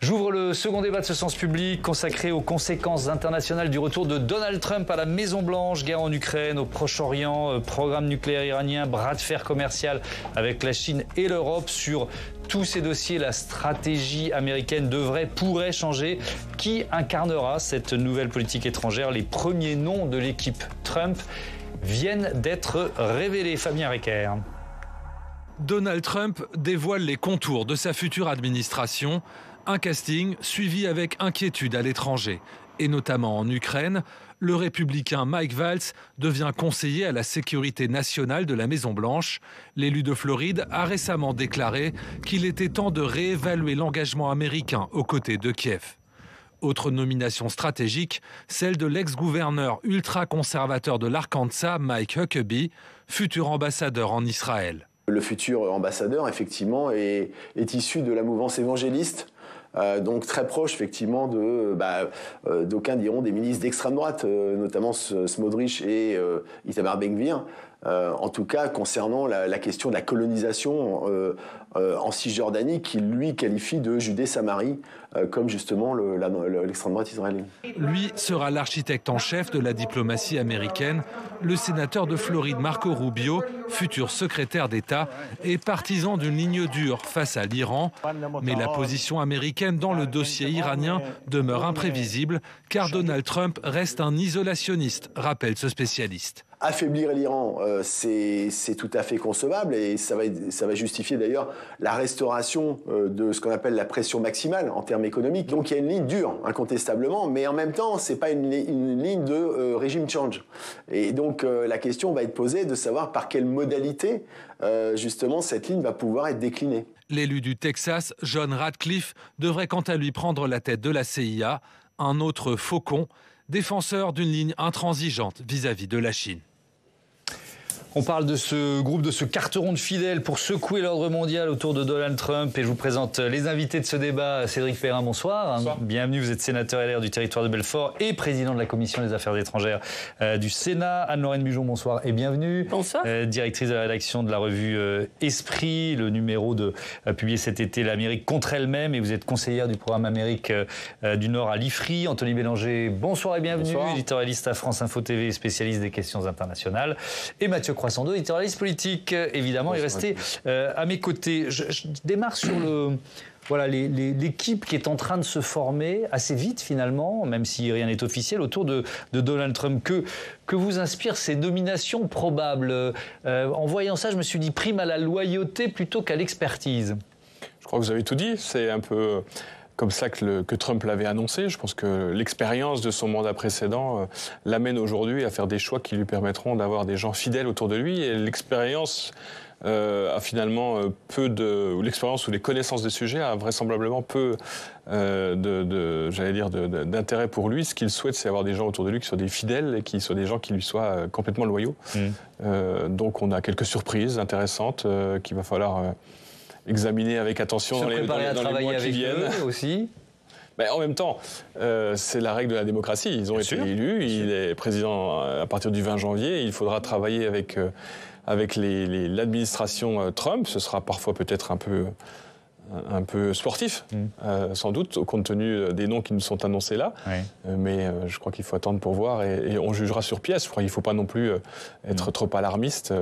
J'ouvre le second débat de ce sens public consacré aux conséquences internationales du retour de Donald Trump à la Maison-Blanche, guerre en Ukraine, au Proche-Orient, programme nucléaire iranien, bras de fer commercial avec la Chine et l'Europe. Sur tous ces dossiers, la stratégie américaine pourrait changer. Qui incarnera cette nouvelle politique étrangère? Les premiers noms de l'équipe Trump viennent d'être révélés. Fabien Recker. Donald Trump dévoile les contours de sa future administration. Un casting suivi avec inquiétude à l'étranger. Et notamment en Ukraine, le républicain Mike Valtz devient conseiller à la sécurité nationale de la Maison-Blanche. L'élu de Floride a récemment déclaré qu'il était temps de réévaluer l'engagement américain aux côtés de Kiev. Autre nomination stratégique, celle de l'ex-gouverneur ultra-conservateur de l'Arkansas, Mike Huckabee, futur ambassadeur en Israël. Le futur ambassadeur, effectivement, est issu de la mouvance évangéliste. Donc très proche effectivement d'aucuns diront des ministres d'extrême droite, notamment Smotrich et Itamar Ben-Gvir. En tout cas concernant la question de la colonisation en Cisjordanie, qu'il lui qualifie de Judée-Samarie, comme justement l'extrême droite israélienne. Lui sera l'architecte en chef de la diplomatie américaine. Le sénateur de Floride Marco Rubio, futur secrétaire d'État, est partisan d'une ligne dure face à l'Iran. Mais la position américaine dans le dossier iranien demeure imprévisible, car Donald Trump reste un isolationniste, rappelle ce spécialiste. Affaiblir l'Iran, c'est tout à fait concevable et ça va justifier d'ailleurs la restauration de ce qu'on appelle la pression maximale en termes économiques. Donc il y a une ligne dure, incontestablement, mais en même temps, c'est pas une ligne de régime change. Et donc la question va être posée de savoir par quelle modalité, justement, cette ligne va pouvoir être déclinée. L'élu du Texas, John Ratcliffe, devrait quant à lui prendre la tête de la CIA, un autre faucon, défenseur d'une ligne intransigeante vis-à-vis de la Chine. On parle de ce groupe, de ce carteron de fidèles pour secouer l'ordre mondial autour de Donald Trump. Et je vous présente les invités de ce débat. Cédric Perrin, bonsoir. Bonsoir. Bienvenue, vous êtes sénateur LR du territoire de Belfort et président de la Commission des Affaires étrangères du Sénat. Anne-Lorraine Bujon, bonsoir et bienvenue. Bonsoir. Directrice de la rédaction de la revue Esprit, le numéro publié cet été, l'Amérique contre elle-même. Et vous êtes conseillère du programme Amérique du Nord à l'IFRI. Anthony Bélanger, bonsoir et bienvenue. Bonsoir. Éditorialiste à France Info TV, spécialiste des questions internationales. Et Mathieu Croissando, éditorialiste politique, évidemment, est resté à mes côtés. Je démarre sur l'équipe qui est en train de se former assez vite finalement, même si rien n'est officiel, autour de Donald Trump. Que vous inspirent ces nominations probables? En voyant ça, je me suis dit prime à la loyauté plutôt qu'à l'expertise. Je crois que vous avez tout dit. C'est un peu comme ça que Trump l'avait annoncé. Je pense que l'expérience de son mandat précédent l'amène aujourd'hui à faire des choix qui lui permettront d'avoir des gens fidèles autour de lui. Et l'expérience a finalement l'expérience ou les connaissances des sujets a vraisemblablement peu d'intérêt pour lui. Ce qu'il souhaite, c'est avoir des gens autour de lui qui soient des fidèles et qui soient des gens qui lui soient complètement loyaux. Donc on a quelques surprises intéressantes qu'il va falloir examiner avec attention dans les mois qui viennent. Aussi. Ben, en même temps, c'est la règle de la démocratie. Ils ont été élus, il est président à partir du 20 janvier. Il faudra travailler avec l'administration Trump. Ce sera parfois peut-être un peu sportif, sans doute, compte tenu des noms qui nous sont annoncés là. Oui. Mais je crois qu'il faut attendre pour voir et on jugera sur pièce. Je crois qu'il ne faut pas non plus être trop alarmiste.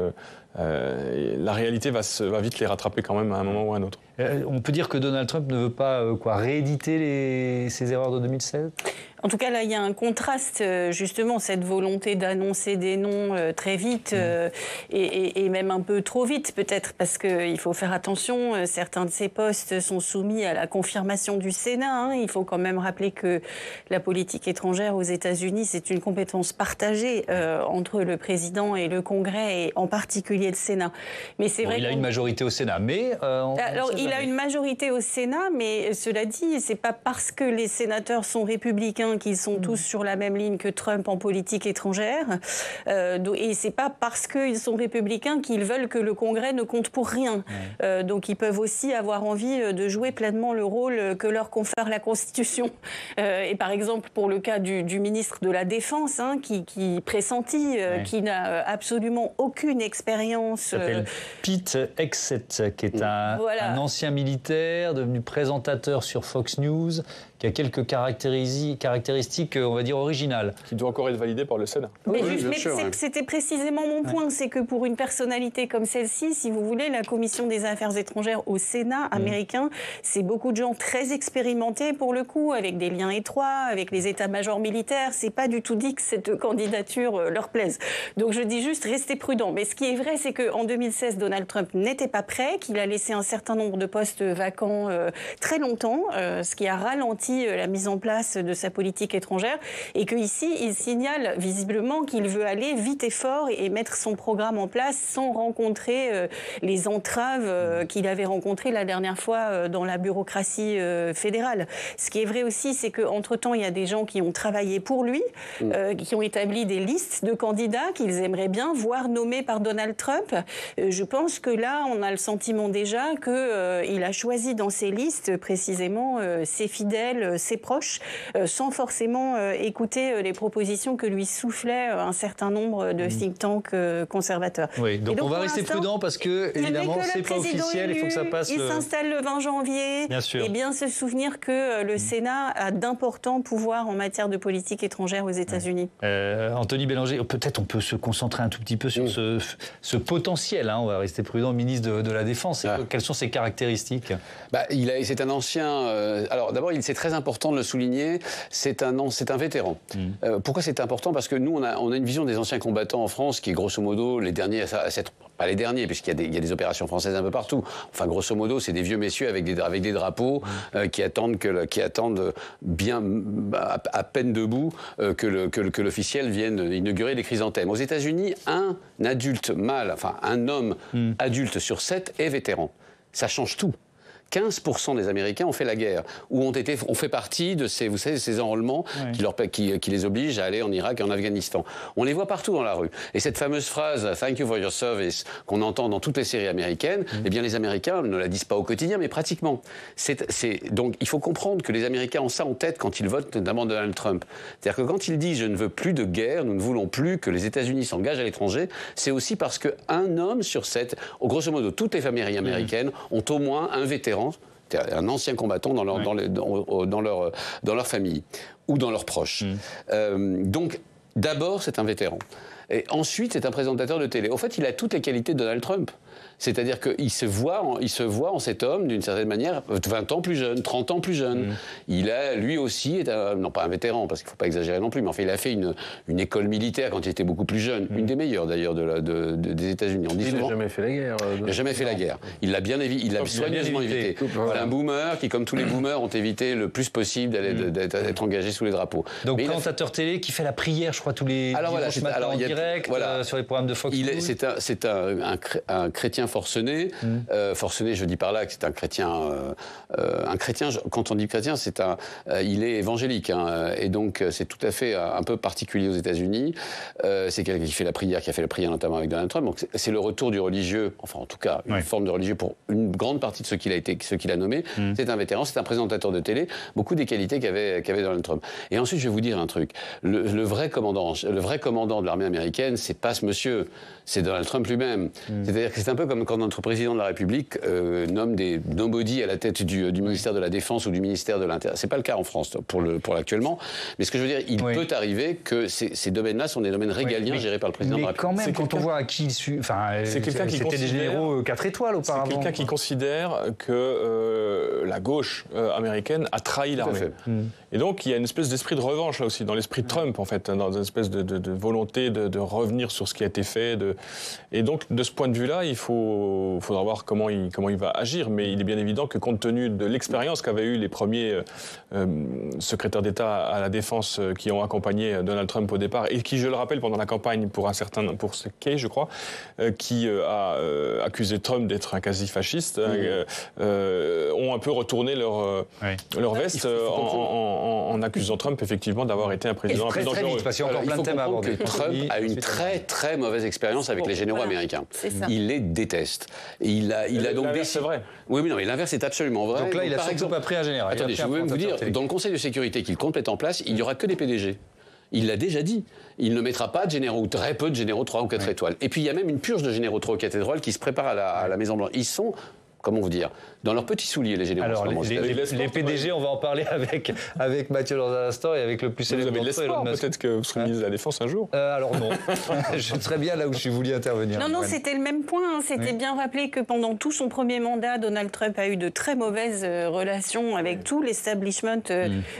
La réalité va vite les rattraper quand même à un moment ou à un autre. On peut dire que Donald Trump ne veut pas rééditer ses erreurs de 2016 ? En tout cas, là, il y a un contraste, justement, cette volonté d'annoncer des noms très vite et même un peu trop vite, peut-être, parce qu'il faut faire attention. Certains de ces postes sont soumis à la confirmation du Sénat. Il faut quand même rappeler que la politique étrangère aux États-Unis, c'est une compétence partagée entre le président et le Congrès, et en particulier le Sénat. Mais c'est vrai il a une majorité au Sénat, mais... Alors, il a une majorité au Sénat, mais cela dit, c'est pas parce que les sénateurs sont républicains qu'ils sont tous sur la même ligne que Trump en politique étrangère. Et c'est pas parce qu'ils sont républicains qu'ils veulent que le Congrès ne compte pour rien. Donc ils peuvent aussi avoir envie de jouer pleinement le rôle que leur confère la Constitution. Et par exemple, pour le cas du ministre de la Défense, qui pressentit, qui n'a absolument aucune expérience d'expérience. Il s'appelle Pete Hegseth, qui est un ancien militaire devenu présentateur sur Fox News, qui a quelques caractéristiques, on va dire, originales. Qui doit encore être validé par le Sénat. C'était précisément mon point, c'est que pour une personnalité comme celle-ci, si vous voulez, la Commission des Affaires étrangères au Sénat américain, c'est beaucoup de gens très expérimentés pour le coup, avec des liens étroits, avec les états-majors militaires. C'est pas du tout dit que cette candidature leur plaise. Donc je dis juste, restez prudents. Mais ce qui est vrai, c'est qu'en 2016, Donald Trump n'était pas prêt, qu'il a laissé un certain nombre de postes vacants très longtemps, ce qui a ralenti la mise en place de sa politique étrangère, et qu'ici, il signale visiblement qu'il veut aller vite et fort et mettre son programme en place sans rencontrer les entraves qu'il avait rencontrées la dernière fois dans la bureaucratie fédérale. Ce qui est vrai aussi, c'est qu'entre-temps, il y a des gens qui ont travaillé pour lui, qui ont établi des listes de candidats qu'ils aimeraient bien voir nommés par Donald Trump. Je pense que là, on a le sentiment déjà qu'il a choisi dans ses listes précisément ses fidèles, ses proches, sans forcément écouter les propositions que lui soufflaient un certain nombre de think tanks conservateurs. Oui, donc on va rester prudent parce que, évidemment, c'est pas officiel, il faut que ça passe. Il s'installe le 20 janvier. Bien sûr. Et bien se souvenir que le Sénat a d'importants pouvoirs en matière de politique étrangère aux États-Unis. Anthony Bélanger, peut-être on peut se concentrer un tout petit peu sur ce potentiel, on va rester prudent, ministre de la Défense. Quelles sont ses caractéristiques? C'est un ancien... alors d'abord, c'est très important de le souligner, c'est un vétéran. Pourquoi c'est important? Parce que nous, on a une vision des anciens combattants en France qui est grosso modo les derniers à s'être... Pas les derniers, puisqu'il y a des opérations françaises un peu partout. Enfin, grosso modo, c'est des vieux messieurs avec des drapeaux qui attendent bien à peine debout que l'officiel vienne inaugurer des chrysanthèmes. Aux États-Unis, un adulte mâle, enfin un homme adulte sur 7 est vétéran. Ça change tout. 15% des Américains ont fait la guerre, ou ont fait partie de ces, vous savez, ces enrôlements qui les obligent à aller en Irak et en Afghanistan. On les voit partout dans la rue. Et cette fameuse phrase « Thank you for your service » qu'on entend dans toutes les séries américaines, eh bien les Américains ne la disent pas au quotidien, mais pratiquement. Donc il faut comprendre que les Américains ont ça en tête quand ils votent, notamment Donald Trump. C'est-à-dire que quand ils disent « Je ne veux plus de guerre, nous ne voulons plus que les États-Unis s'engagent à l'étranger », c'est aussi parce qu'un homme sur 7, grosso modo toutes les familles américaines, ont au moins un vétéran, un ancien combattant dans leur famille ou dans leurs proches. Donc, d'abord, c'est un vétéran. Et ensuite, c'est un présentateur de télé. Au fait, il a toutes les qualités de Donald Trump. C'est-à-dire qu'il se voit en cet homme, d'une certaine manière, 20 ans plus jeune, 30 ans plus jeune. Il a, lui aussi, non pas un vétéran, parce qu'il ne faut pas exagérer non plus, mais enfin, il a fait une école militaire quand il était beaucoup plus jeune, une des meilleures d'ailleurs des États-Unis. Il n'a jamais fait la guerre. Il n'a jamais fait la guerre. Il l'a soigneusement évité. Voilà. Un boomer qui, comme tous les boomers, ont évité le plus possible d'être engagé sous les drapeaux. Donc, présentateur télé qui fait la prière, je crois, tous les dimanches matins en direct, sur les programmes de Fox News. C'est un chrétien forcené. Forcené, je dis par là que c'est un chrétien. Quand on dit chrétien, il est évangélique. Et donc, c'est tout à fait un peu particulier aux États-Unis. C'est quelqu'un qui fait la prière, qui a fait la prière notamment avec Donald Trump. Donc, c'est le retour du religieux, enfin, en tout cas, une forme de religieux pour une grande partie de ceux qu'il a nommés. C'est un vétéran, c'est un présentateur de télé. Beaucoup des qualités qu'avait Donald Trump. Et ensuite, je vais vous dire un truc. Le vrai commandant de l'armée américaine, c'est pas ce monsieur, c'est Donald Trump lui-même. C'est-à-dire que c'est un peu comme quand notre président de la République nomme des nobody à la tête du ministère de la Défense ou du ministère de l'Intérieur. C'est pas le cas en France pour l'actuellement. Mais ce que je veux dire, il peut arriver que ces domaines-là sont des domaines régaliens gérés par le président de la République. Mais quand même, quand on voit à qui il suit, c'est quelqu'un qui c'était des généraux 4 étoiles auparavant. C'est quelqu'un qui considère que la gauche américaine a trahi l'armée. Et donc, il y a une espèce d'esprit de revanche là aussi, dans l'esprit de Trump en fait, dans une espèce de volonté de revenir sur ce qui a été fait. Et donc, de ce point de vue-là, il faudra voir comment il va agir. Mais il est bien évident que compte tenu de l'expérience qu'avaient eu les premiers secrétaires d'État à la Défense qui ont accompagné Donald Trump au départ, et qui, je le rappelle, pendant la campagne pour ce Kay, je crois, qui a accusé Trump d'être un quasi-fasciste, ont un peu retourné leur veste en accusant Trump, effectivement, d'avoir été un président un peu dangereux. Parce qu'il y a encore plein de thèmes à aborder. Trump a une très, très mauvaise expérience avec les généraux américains. Il les déteste. Il a donc c'est vrai. Oui, mais exemple, c'est absolument vrai. Donc là, il a surtout pas pris un général. Attendez, je veux même vous dire, dans le Conseil de sécurité qu'il compte mettre en place, il n'y aura que des PDG. il l'a déjà dit. Il ne mettra pas de généraux, ou très peu de généraux 3 ou 4 étoiles. Et puis il y a même une purge de généraux 3 ou 4 étoiles qui se prépare à la Maison-Blanche. Ils sont, comment vous dire, dans leurs petits souliers, les généraux. Alors, les PDG, on va en parler avec Mathieu dans un instant et avec le plus célèbre d'entre eux, Elon Musk. Peut-être que vous serez ministre de la Défense un jour. Alors non, je serais bien là où je suis voulu intervenir. Non, c'était le même point. C'était bien rappelé que pendant tout son premier mandat, Donald Trump a eu de très mauvaises relations avec tout l'establishment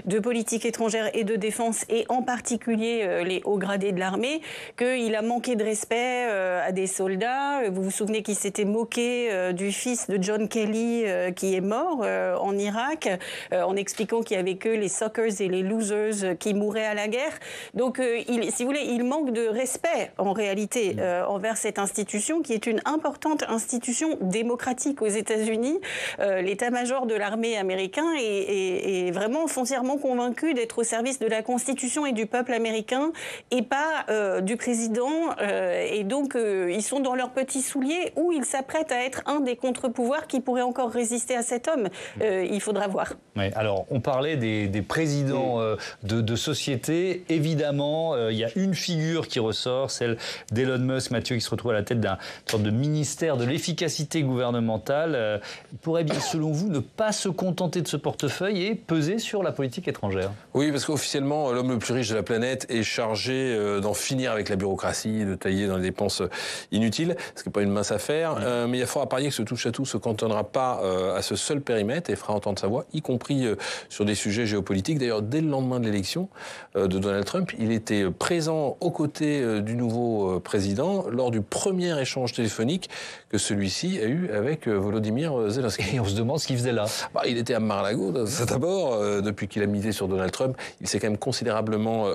de politique étrangère et de défense, et en particulier les hauts gradés de l'armée, qu'il a manqué de respect à des soldats. Vous vous souvenez qu'il s'était moqué du fils de John Kelly qui est mort en Irak, en expliquant qu'il n'y avait que les suckers et les losers qui mouraient à la guerre. Donc, si vous voulez, il manque de respect, en réalité, envers cette institution, qui est une importante institution démocratique aux États-Unis. L'état-major de l'armée américain est vraiment foncièrement convaincu d'être au service de la Constitution et du peuple américain, et pas du président. Et donc, ils sont dans leurs petits souliers, où ils s'apprêtent à être un des contre-pouvoirs qui pourrait encore résister à cet homme. Il faudra voir. Oui, alors, on parlait des présidents de société. Évidemment, il y a une figure qui ressort, celle d'Elon Musk, Mathieu, qui se retrouve à la tête d'un sorte de ministère de l'efficacité gouvernementale. Il pourrait bien, selon vous, ne pas se contenter de ce portefeuille et peser sur la politique étrangère. Oui, parce qu'officiellement, l'homme le plus riche de la planète est chargé d'en finir avec la bureaucratie, de tailler dans les dépenses inutiles, ce qui n'est pas une mince affaire. Mais il faudra parier que ce touche-à-tout se cantonnera pas à ce seul périmètre et fera entendre sa voix, y compris sur des sujets géopolitiques. D'ailleurs, dès le lendemain de l'élection de Donald Trump, il était présent aux côtés du nouveau président lors du premier échange téléphonique que celui-ci a eu avec Volodymyr Zelensky. Et on se demande ce qu'il faisait là. Il était à Mar-a-Lago, d'abord, depuis qu'il a misé sur Donald Trump. Il s'est quand même considérablement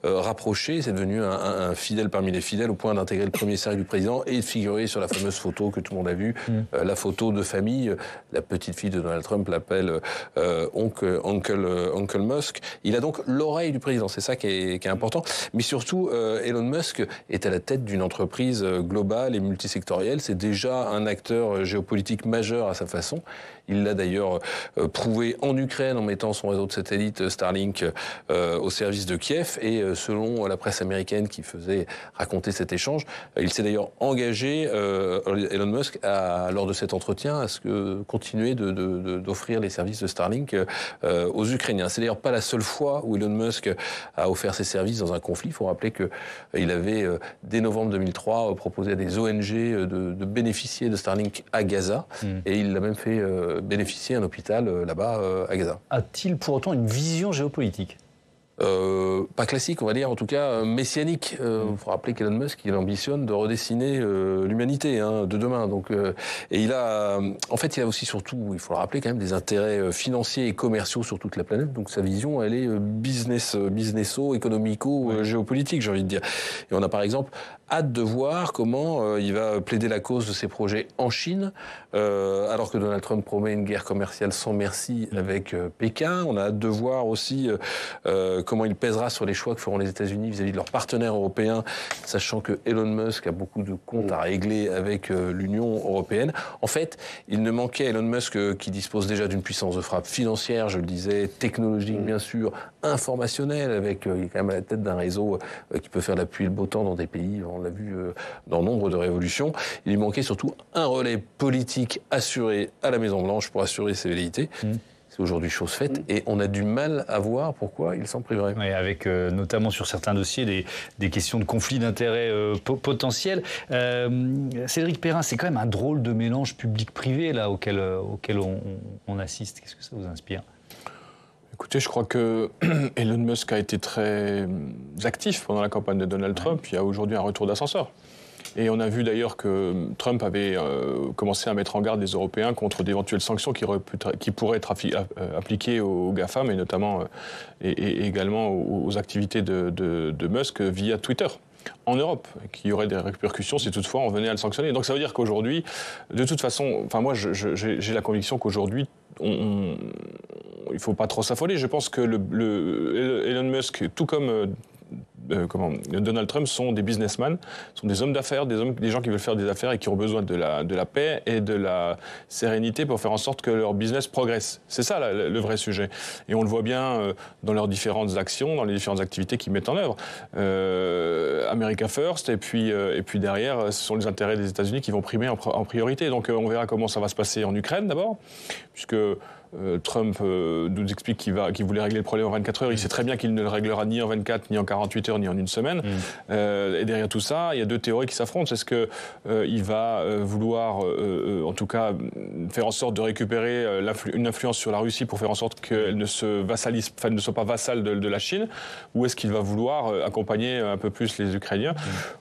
rapproché. C'est devenu un fidèle parmi les fidèles, au point d'intégrer le premier cercle du président et de figurer sur la fameuse photo que tout le monde a vue, la photo de famille. La petite fille de Donald Trump l'appelle Uncle Musk. Il a donc l'oreille du président, c'est ça qui est important. Mais surtout, Elon Musk est à la tête d'une entreprise globale et multisectorielle. C'est déjà un acteur géopolitique majeur à sa façon. Il l'a d'ailleurs prouvé en Ukraine en mettant son réseau de satellites Starlink au service de Kiev. Et selon la presse américaine qui faisait raconter cet échange, il s'est d'ailleurs engagé, Elon Musk, lors de cet entretien, à continuer d'offrir les services de Starlink aux Ukrainiens. C'est d'ailleurs pas la seule fois où Elon Musk a offert ses services dans un conflit. Il faut rappeler qu'il avait, dès novembre 2003, proposé à des ONG de bénéficier de Starlink à Gaza. Et il l'a même fait bénéficier un hôpital là-bas à Gaza. A-t-il pour autant une vision géopolitique ? Pas classique, on va dire, en tout cas messianique. Il faut rappeler qu'Elon Musk, il ambitionne de redessiner l'humanité de demain. Donc, et il a aussi surtout, il faut le rappeler quand même, des intérêts financiers et commerciaux sur toute la planète. Donc sa vision, elle est businesso, économico, géopolitique, j'ai envie de dire. Et on a par exemple hâte de voir comment il va plaider la cause de ses projets en Chine, alors que Donald Trump promet une guerre commerciale sans merci avec Pékin. On a hâte de voir aussi comment il pèsera sur les choix que feront les États-Unis vis-à-vis de leurs partenaires européens, sachant que Elon Musk a beaucoup de comptes à régler avec l'Union européenne. En fait, il ne manquait à Elon Musk qui dispose déjà d'une puissance de frappe financière, je le disais, technologique bien sûr, informationnelle, avec il est quand même à la tête d'un réseau qui peut faire la pluie et le beau temps dans des pays, on l'a vu dans nombre de révolutions. Il lui manquait surtout un relais politique assuré à la Maison-Blanche pour assurer ses velléités. C'est aujourd'hui chose faite et on a du mal à voir pourquoi il s'en priverait. Oui, avec notamment sur certains dossiers des questions de conflits d'intérêts potentiels. Cédric Perrin, c'est quand même un drôle de mélange public-privé là auquel on assiste. Qu'est-ce que ça vous inspire ? Écoutez, je crois que Elon Musk a été très actif pendant la campagne de Donald Trump. Il y a aujourd'hui un retour d'ascenseur. Et on a vu d'ailleurs que Trump avait commencé à mettre en garde les Européens contre d'éventuelles sanctions qui pourraient être appliquées aux GAFAM et notamment et également aux activités de Musk via Twitter en Europe, qui y aurait des répercussions si toutefois on venait à le sanctionner. Donc ça veut dire qu'aujourd'hui, de toute façon, moi j'ai la conviction qu'aujourd'hui, il ne faut pas trop s'affoler. Je pense que Elon Musk, tout comme Donald Trump sont des businessmen, sont des hommes d'affaires, des gens qui veulent faire des affaires et qui ont besoin de la paix et de la sérénité pour faire en sorte que leur business progresse. C'est ça le vrai sujet. Et on le voit bien dans leurs différentes actions, dans les différentes activités qu'ils mettent en œuvre. America First, et puis derrière, ce sont les intérêts des États-Unis qui vont primer en priorité. Donc on verra comment ça va se passer en Ukraine d'abord, puisque Trump nous explique qu'il voulait régler le problème en 24 heures. Il sait très bien qu'il ne le réglera ni en 24, ni en 48 heures, ni en une semaine. Et derrière tout ça, il y a deux théories qui s'affrontent. C'est ce qu'il va vouloir, en tout cas, faire en sorte de récupérer une influence sur la Russie pour faire en sorte qu'elle ne soit pas vassale de la Chine, ou est-ce qu'il va vouloir accompagner un peu plus les Ukrainiens?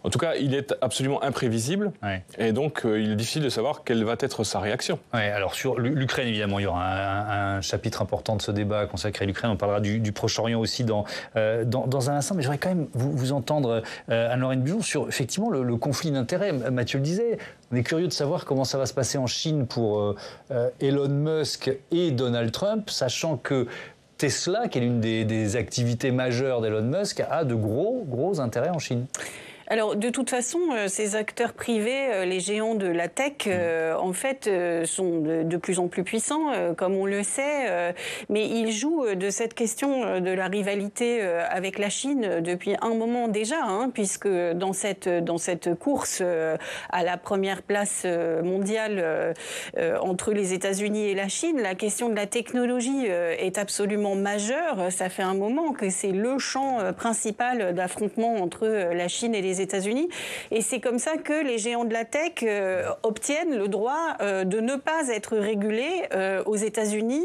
En tout cas, il est absolument imprévisible. Et donc, il est difficile de savoir quelle va être sa réaction. Alors, sur l'Ukraine, évidemment, il y aura un chapitre important de ce débat consacré à l'Ukraine. On parlera du Proche-Orient aussi dans un instant. Mais j'aimerais quand même vous entendre, Anne-Lorraine Bujon, sur effectivement le conflit d'intérêts. Mathieu le disait, on est curieux de savoir comment ça va se passer en Chine pour Elon Musk et Donald Trump, sachant que Tesla, qui est l'une des activités majeures d'Elon Musk, a de gros intérêts en Chine. Alors, de toute façon, ces acteurs privés, les géants de la tech, en fait, sont de plus en plus puissants, comme on le sait, mais ils jouent de cette question de la rivalité avec la Chine depuis un moment déjà, puisque dans cette course à la première place mondiale entre les États-Unis et la Chine, la question de la technologie est absolument majeure. Ça fait un moment que c'est le champ principal d'affrontement entre la Chine et les États-Unis. Et c'est comme ça que les géants de la tech obtiennent le droit de ne pas être régulés aux États-Unis,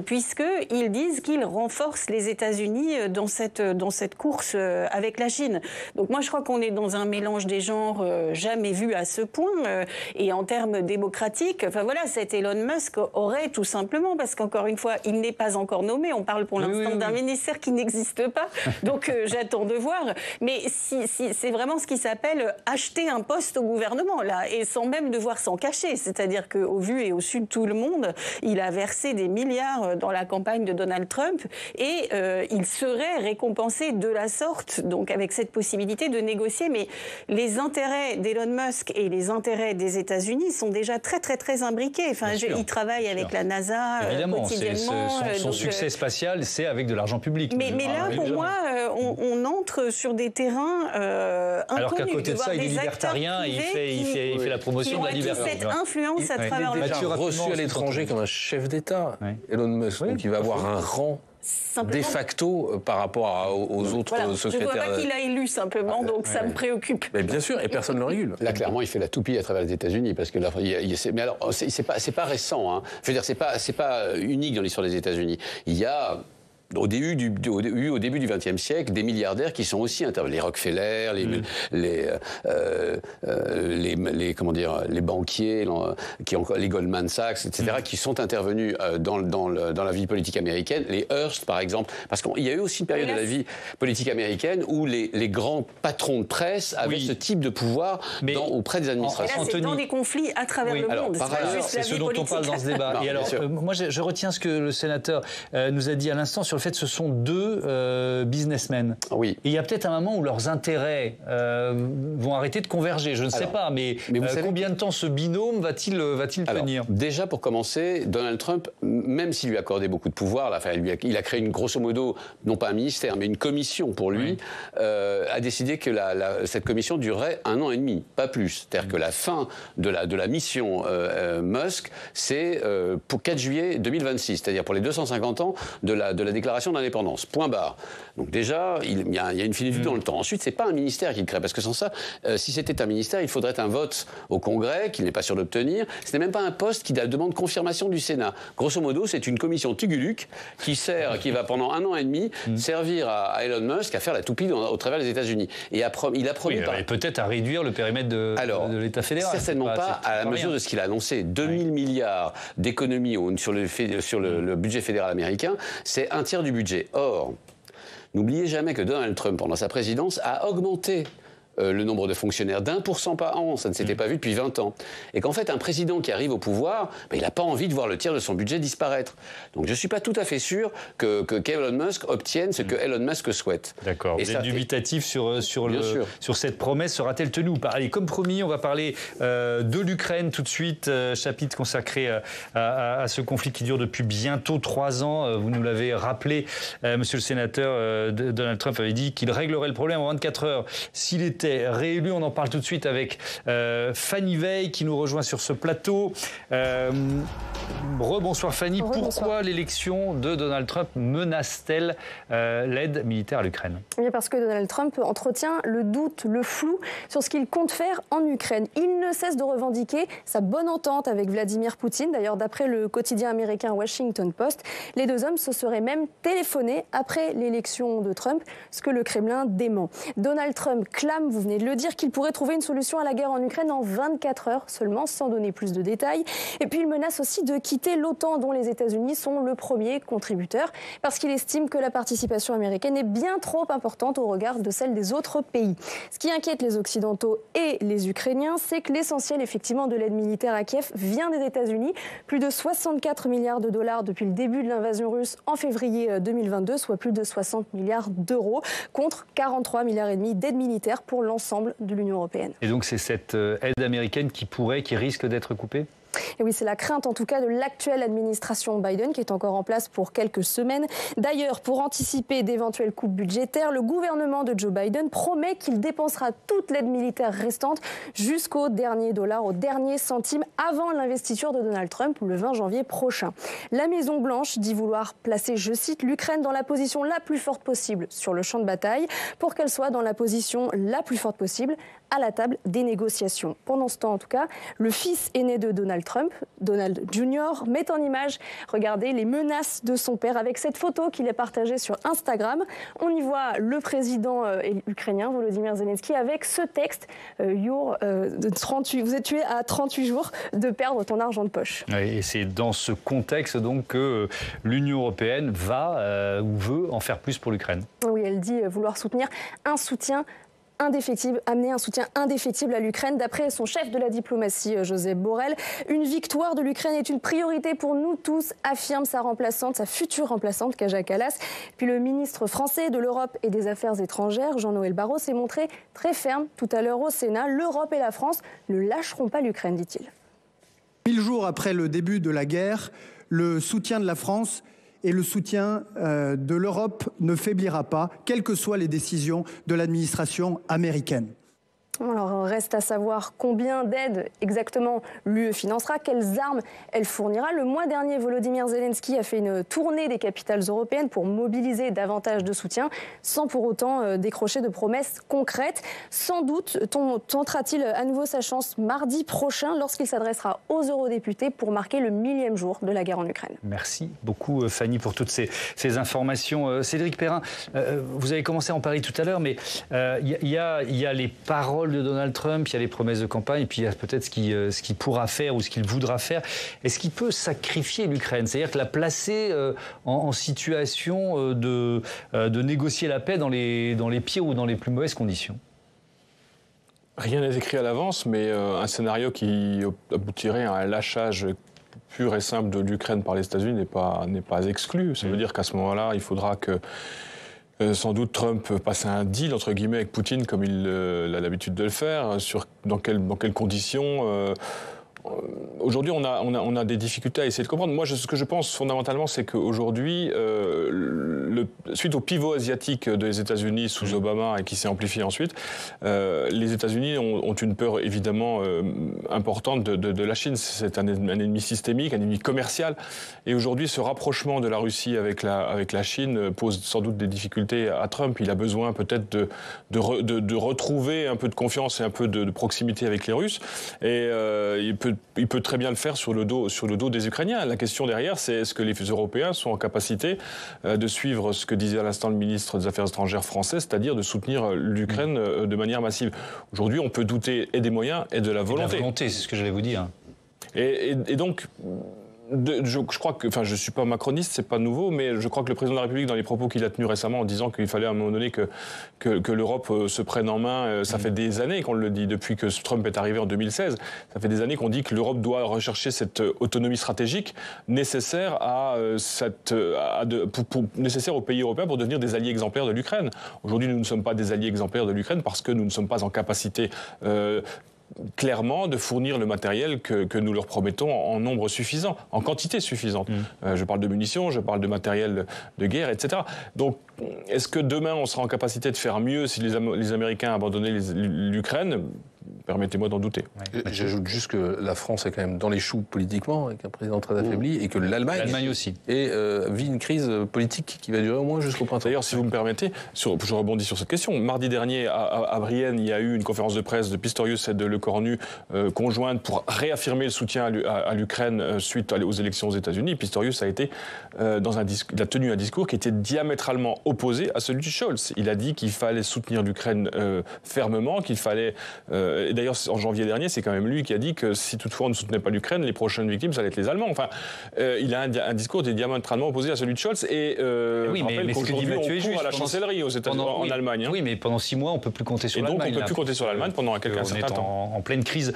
puisqu'ils disent qu'ils renforcent les États-Unis dans cette course avec la Chine. Donc moi, je crois qu'on est dans un mélange des genres jamais vu à ce point. Et en termes démocratiques, enfin voilà, cet Elon Musk aurait tout simplement, parce qu'encore une fois, il n'est pas encore nommé. On parle pour l'instant d'un ministère qui n'existe pas. Donc j'attends de voir. Mais si c'est vraiment ce qui s'appelle acheter un poste au gouvernement, là, et sans même devoir s'en cacher. C'est-à-dire qu'au vu et au su de tout le monde, il a versé des milliards dans la campagne de Donald Trump et il serait récompensé de la sorte, donc avec cette possibilité de négocier. Mais les intérêts d'Elon Musk et les intérêts des États-Unis sont déjà très, très, très imbriqués. Enfin, il travaille avec la NASA quotidiennement. Son succès spatial, c'est avec de l'argent public. Mais là, pour moi, on entre sur des terrains alors qu'à côté de ça, il est libertarien et il fait la promotion de la liberté. Cette influence à travers le monde. Il a reçu à l'étranger comme un chef d'État, Elon Musk. Donc il va avoir un rang de facto par rapport aux autres secrétaires. Je ne vois pas qu'il a élu simplement, donc ça me préoccupe. Mais bien sûr, et personne ne le régule. Là, clairement, il fait la toupie à travers les États-Unis, parce que là, mais alors, c'est pas récent. Je veux dire, c'est pas unique dans l'histoire des États-Unis. Il y a au début du XXe siècle, des milliardaires qui sont aussi intervenus. Les Rockefeller, les banquiers, les Goldman Sachs, etc., qui sont intervenus dans la vie politique américaine. Les Hearst, par exemple. Parce qu'il y a eu aussi une période de la vie politique américaine où les grands patrons de presse avaient ce type de pouvoir auprès des administrations. Et là, c'est dans des conflits à travers le monde. C'est ce dont on parle dans ce débat. Et alors, moi, je retiens ce que le sénateur nous a dit à l'instant sur le fait que ce sont deux businessmen. Oui. Et il y a peut-être un moment où leurs intérêts vont arrêter de converger. Je ne sais pas, mais vous savez, combien de temps ce binôme va-t-il tenir? Déjà, pour commencer, Donald Trump, même s'il lui accordait beaucoup de pouvoir, il a créé grosso modo, non pas un ministère, mais une commission pour lui, a décidé que cette commission durerait 1 an et demi, pas plus. C'est-à-dire que la fin de la mission Musk, c'est pour 4 juillet 2026, c'est-à-dire pour les 250 ans de la déclaration d'indépendance. Point barre. Donc déjà, il y a une finitude dans le temps. Ensuite, c'est pas un ministère qu'il crée, parce que sans ça, si c'était un ministère, il faudrait un vote au Congrès qu'il n'est pas sûr d'obtenir. Ce n'est même pas un poste qui demande confirmation du Sénat. Grosso modo, c'est une commission tuguluc qui va pendant 1 an et demi servir à Elon Musk à faire la toupie au travers des États-Unis. Et il a promis et peut-être à réduire le périmètre de l'État fédéral. Certainement pas à la mesure de ce qu'il a annoncé. 2000 milliards d'économies sur le budget fédéral américain, c'est un tiers du budget. Or, n'oubliez jamais que Donald Trump, pendant sa présidence, a augmenté le nombre de fonctionnaires d'1% par an. Ça ne s'était pas vu depuis 20 ans. Et qu'en fait, un président qui arrive au pouvoir, il n'a pas envie de voir le tiers de son budget disparaître. Donc je ne suis pas tout à fait sûr qu'Elon Musk obtienne ce que Elon Musk souhaite. D'accord. Vous êtes dubitatif sur cette promesse. Sera-t-elle tenue ou pas? Allez, comme promis, on va parler de l'Ukraine tout de suite. Chapitre consacré à ce conflit qui dure depuis bientôt 3 ans. Vous nous l'avez rappelé, monsieur le sénateur, Donald Trump avait dit qu'il réglerait le problème en 24 heures s'il était réélu. On en parle tout de suite avec Fanny Veil qui nous rejoint sur ce plateau. Rebonsoir Fanny. Pourquoi l'élection de Donald Trump menace-t-elle l'aide militaire à l'Ukraine? Oui, parce que Donald Trump entretient le doute, le flou sur ce qu'il compte faire en Ukraine. Il ne cesse de revendiquer sa bonne entente avec Vladimir Poutine. D'ailleurs, d'après le quotidien américain Washington Post, les deux hommes se seraient même téléphonés après l'élection de Trump, ce que le Kremlin dément. Donald Trump clame, vous venez de le dire, qu'il pourrait trouver une solution à la guerre en Ukraine en 24 heures seulement, sans donner plus de détails. Et puis il menace aussi de quitter l'OTAN, dont les États-Unis sont le premier contributeur, parce qu'il estime que la participation américaine est bien trop importante au regard de celle des autres pays. Ce qui inquiète les Occidentaux et les Ukrainiens, c'est que l'essentiel effectivement de l'aide militaire à Kiev vient des États-Unis. Plus de 64 milliards de dollars depuis le début de l'invasion russe en février 2022, soit plus de 60 milliards d'euros, contre 43 milliards et demi d'aide militaire pour l'ensemble de l'Union européenne. Et donc c'est cette aide américaine qui risque d'être coupée? Et oui, c'est la crainte en tout cas de l'actuelle administration Biden qui est encore en place pour quelques semaines. D'ailleurs, pour anticiper d'éventuelles coupes budgétaires, le gouvernement de Joe Biden promet qu'il dépensera toute l'aide militaire restante jusqu'au dernier dollar, au dernier centime avant l'investiture de Donald Trump le 20 janvier prochain. La Maison-Blanche dit vouloir placer, je cite, l'Ukraine dans la position la plus forte possible sur le champ de bataille pour qu'elle soit dans la position la plus forte possible à la table des négociations. Pendant ce temps, en tout cas, le fils aîné de Donald Trump, Donald Jr., met en image, regardez, les menaces de son père avec cette photo qu'il a partagée sur Instagram. On y voit le président ukrainien, Volodymyr Zelensky, avec ce texte vous êtes tué à 38 jours de perdre ton argent de poche. Oui, et c'est dans ce contexte donc que l'Union européenne va ou veut en faire plus pour l'Ukraine. Oui, elle dit vouloir amener un soutien indéfectible à l'Ukraine. D'après son chef de la diplomatie, Josep Borrell, une victoire de l'Ukraine est une priorité pour nous tous, affirme sa future remplaçante, Kaja Kallas. Puis le ministre français de l'Europe et des Affaires étrangères, Jean-Noël Barrot, s'est montré très ferme tout à l'heure au Sénat. L'Europe et la France ne lâcheront pas l'Ukraine, dit-il. 1000 jours après le début de la guerre, le soutien de la France et le soutien de l'Europe ne faiblira pas, quelles que soient les décisions de l'administration américaine. Alors, reste à savoir combien d'aides exactement l'UE financera, quelles armes elle fournira. Le mois dernier, Volodymyr Zelensky a fait une tournée des capitales européennes pour mobiliser davantage de soutien, sans pour autant décrocher de promesses concrètes. Sans doute tentera-t-il à nouveau sa chance mardi prochain, lorsqu'il s'adressera aux eurodéputés pour marquer le 1000e jour de la guerre en Ukraine. Merci beaucoup Fanny pour toutes ces informations. Cédric Perrin, vous avez commencé à en parler tout à l'heure, mais il y a les paroles de Donald Trump, il y a les promesses de campagne, et puis il y a peut-être ce qu'il pourra faire ou ce qu'il voudra faire. Est-ce qu'il peut sacrifier l'Ukraine? C'est-à-dire que la placer en situation de négocier la paix dans les pires ou dans les plus mauvaises conditions? Rien n'est écrit à l'avance, mais un scénario qui aboutirait à un lâchage pur et simple de l'Ukraine par les États-Unis n'est pas exclu. Ça veut dire qu'à ce moment-là, il faudra que sans doute Trump passe un deal entre guillemets avec Poutine comme il a l'habitude de le faire. Dans quelles conditions Aujourd'hui, on a des difficultés à essayer de comprendre. Moi, ce que je pense fondamentalement, c'est qu'aujourd'hui, suite au pivot asiatique des États-Unis sous Obama et qui s'est amplifié ensuite, les États-Unis ont une peur évidemment importante de la Chine. C'est un ennemi systémique, un ennemi commercial. Et aujourd'hui, ce rapprochement de la Russie avec la Chine pose sans doute des difficultés à Trump. Il a besoin peut-être de retrouver un peu de confiance et un peu de proximité avec les Russes. Et il peut très bien le faire sur le dos des Ukrainiens. La question derrière, c'est est-ce que les Européens sont en capacité de suivre ce que disait à l'instant le ministre des Affaires étrangères français, c'est-à-dire de soutenir l'Ukraine de manière massive. Aujourd'hui, on peut douter et des moyens et de la volonté. La volonté, c'est ce que j'allais vous dire. Et donc, je crois que, enfin, je suis pas macroniste, c'est pas nouveau, mais je crois que le président de la République, dans les propos qu'il a tenus récemment, en disant qu'il fallait à un moment donné que l'Europe se prenne en main, ça fait des années qu'on le dit, depuis que Trump est arrivé en 2016, ça fait des années qu'on dit que l'Europe doit rechercher cette autonomie stratégique nécessaire nécessaire aux pays européens pour devenir des alliés exemplaires de l'Ukraine. Aujourd'hui, nous ne sommes pas des alliés exemplaires de l'Ukraine parce que nous ne sommes pas en capacité clairement de fournir le matériel que nous leur promettons en nombre suffisant, en quantité suffisante. Je parle de munitions, je parle de matériel de guerre, etc. Donc, est-ce que demain, on sera en capacité de faire mieux si les Américains abandonnaient l'Ukraine ? Permettez-moi d'en douter. J'ajoute juste que la France est quand même dans les choux politiquement, avec un président très affaibli, et que l'Allemagne aussi vit une crise politique qui va durer au moins jusqu'au printemps. D'ailleurs, si vous me permettez, je rebondis sur cette question. Mardi dernier, à Brienne, il y a eu une conférence de presse de Pistorius et de Lecornu conjointe pour réaffirmer le soutien à l'Ukraine suite aux élections aux États-Unis. Pistorius a été il a tenu un discours qui était diamétralement opposé à celui de Scholz. Il a dit qu'il fallait soutenir l'Ukraine fermement, qu'il fallait et d'ailleurs, en janvier dernier, c'est quand même lui qui a dit que si toutefois on ne soutenait pas l'Ukraine, les prochaines victimes, ça allait être les Allemands. Enfin, il a un discours qui est diamétralement opposé à celui de Scholz. Et oui, mais qu'aujourd'hui, on court à la chancellerie aux États-Unis, en Allemagne. Oui, mais pendant 6 mois, on ne peut plus compter sur l'Allemagne. Et donc, on ne peut plus compter sur l'Allemagne pendant un certain temps. En pleine crise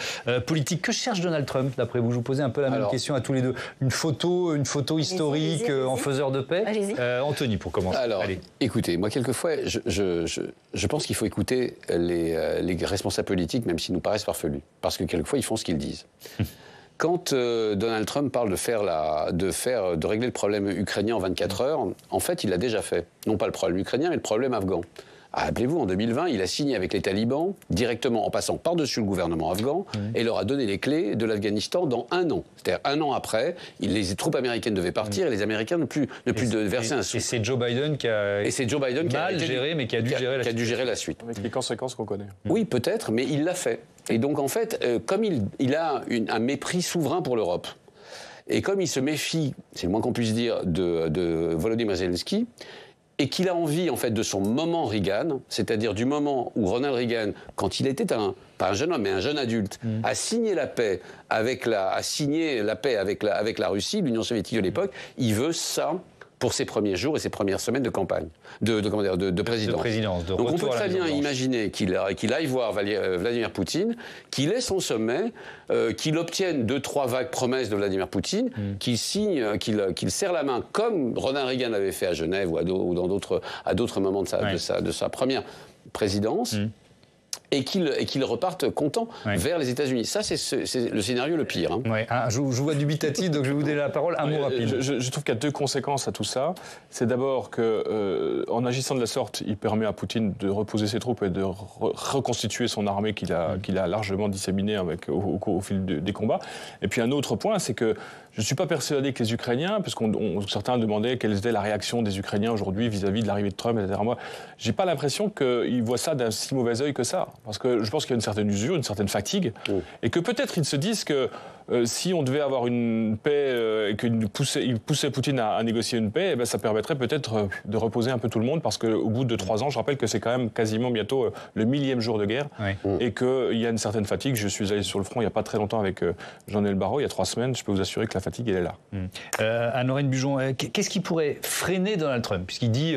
politique. Que cherche Donald Trump, d'après vous ? Je vous posais un peu la même question à tous les deux. Une photo historique en faiseur de paix. Anthony, pour commencer. Alors, écoutez, moi, quelquefois, je pense qu'il faut écouter les responsables politiques, même s'ils nous paraissent farfelus. Parce que quelquefois, ils font ce qu'ils disent. Quand Donald Trump parle de régler le problème ukrainien en 24 heures, en fait, il l'a déjà fait. Non pas le problème ukrainien, mais le problème afghan. Rappelez-vous, en 2020, il a signé avec les talibans, directement en passant par-dessus le gouvernement afghan, et leur a donné les clés de l'Afghanistan dans 1 an. C'est-à-dire 1 an après, les troupes américaines devaient partir et les Américains ne plus verser un sou. Et c'est Joe Biden qui a mal géré, mais qui a dû gérer la suite. Avec les conséquences qu'on connaît. Oui, peut-être, mais il l'a fait. Et donc, en fait, comme il a un mépris souverain pour l'Europe, et comme il se méfie, c'est le moins qu'on puisse dire, de Volodymyr Zelensky, et qu'il a envie, en fait, de son moment Reagan, c'est-à-dire du moment où Ronald Reagan, quand il était pas un jeune homme, mais un jeune adulte, a signé la paix avec la Russie, l'Union soviétique de l'époque, il veut ça pour ses premiers jours et ses premières semaines de campagne, de présidence. Donc on peut très bien imaginer qu'il aille voir Vladimir Poutine, qu'il ait son sommet, qu'il obtienne 2-3 vagues promesses de Vladimir Poutine, qu'il signe, qu'il serre la main comme Ronald Reagan avait fait à Genève ou à d'autres moments de sa première présidence. Et qu'il reparte content vers les États-Unis. Ça, c'est le scénario le pire. Hein. Ouais. Je vous vois dubitatif, donc je vais vous donner la parole. Un mot rapide. Je trouve qu'il y a 2 conséquences à tout ça. C'est d'abord qu'en agissant de la sorte, il permet à Poutine de reposer ses troupes et de reconstituer son armée qu'il a largement disséminée au fil des combats. Et puis un autre point, c'est que je ne suis pas persuadé que les Ukrainiens, parce que certains demandaient quelle était la réaction des Ukrainiens aujourd'hui vis-à-vis de l'arrivée de Trump, etc. Moi, j'ai pas l'impression qu'ils voient ça d'un si mauvais œil que ça. Parce que je pense qu'il y a une certaine usure, une certaine fatigue, et que peut-être ils se disent que si on devait avoir une paix et qu'il poussait Poutine à négocier une paix, ça permettrait peut-être de reposer un peu tout le monde, parce qu'au bout de 3 ans, je rappelle que c'est quand même quasiment bientôt le 1000e jour de guerre, et qu'il y a une certaine fatigue. Je suis allé sur le front il n'y a pas très longtemps avec Jean-Noël Barrot, il y a 3 semaines. Je peux vous assurer que la fatigue, elle est là. Anne-Laurine Bujon, qu'est-ce qui pourrait freiner Donald Trump, puisqu'il dit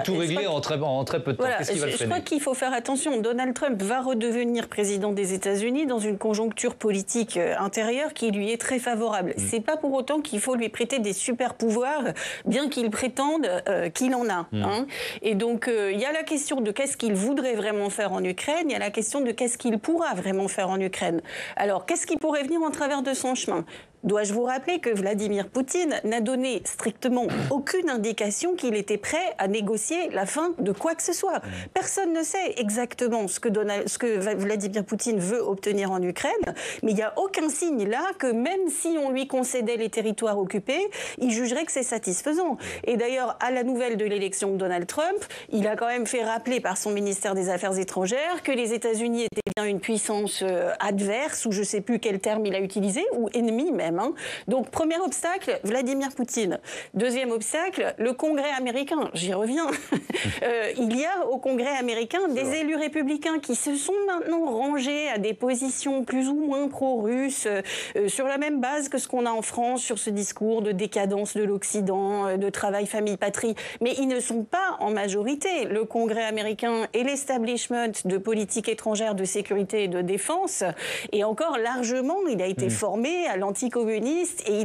tout régler en très peu de temps? Qu'est-ce qui va le freiner? Je crois qu'il faut faire attention. Donald Trump va redevenir président des États-Unis dans une conjoncture politique intérieure qui lui est très favorable. C'est pas pour autant qu'il faut lui prêter des super pouvoirs, bien qu'il prétende qu'il en a. Hein. Et donc il y a la question de qu'est-ce qu'il voudrait vraiment faire en Ukraine, il y a la question de qu'est-ce qu'il pourra vraiment faire en Ukraine. Alors qu'est-ce qui pourrait venir en travers de son chemin? Dois-je vous rappeler que Vladimir Poutine n'a donné strictement aucune indication qu'il était prêt à négocier la fin de quoi que ce soit. Personne ne sait exactement ce que Vladimir Poutine veut obtenir en Ukraine, mais il n'y a aucun signe là que même si on lui concédait les territoires occupés, il jugerait que c'est satisfaisant. Et d'ailleurs, à la nouvelle de l'élection de Donald Trump, il a quand même fait rappeler par son ministère des Affaires étrangères que les États-Unis étaient bien une puissance adverse, ou je ne sais plus quel terme il a utilisé, ou ennemi même. main. Donc, premier obstacle, Vladimir Poutine. Deuxième obstacle, le Congrès américain. J'y reviens. Il y a au Congrès américain des élus républicains qui se sont maintenant rangés à des positions plus ou moins pro-russes, sur la même base que ce qu'on a en France, sur ce discours de décadence de l'Occident, de travail, famille, patrie. Mais ils ne sont pas en majorité. Le Congrès américain et l'establishment de politique étrangère, de sécurité et de défense, et encore largement, il a été formé à l'anticommuniste et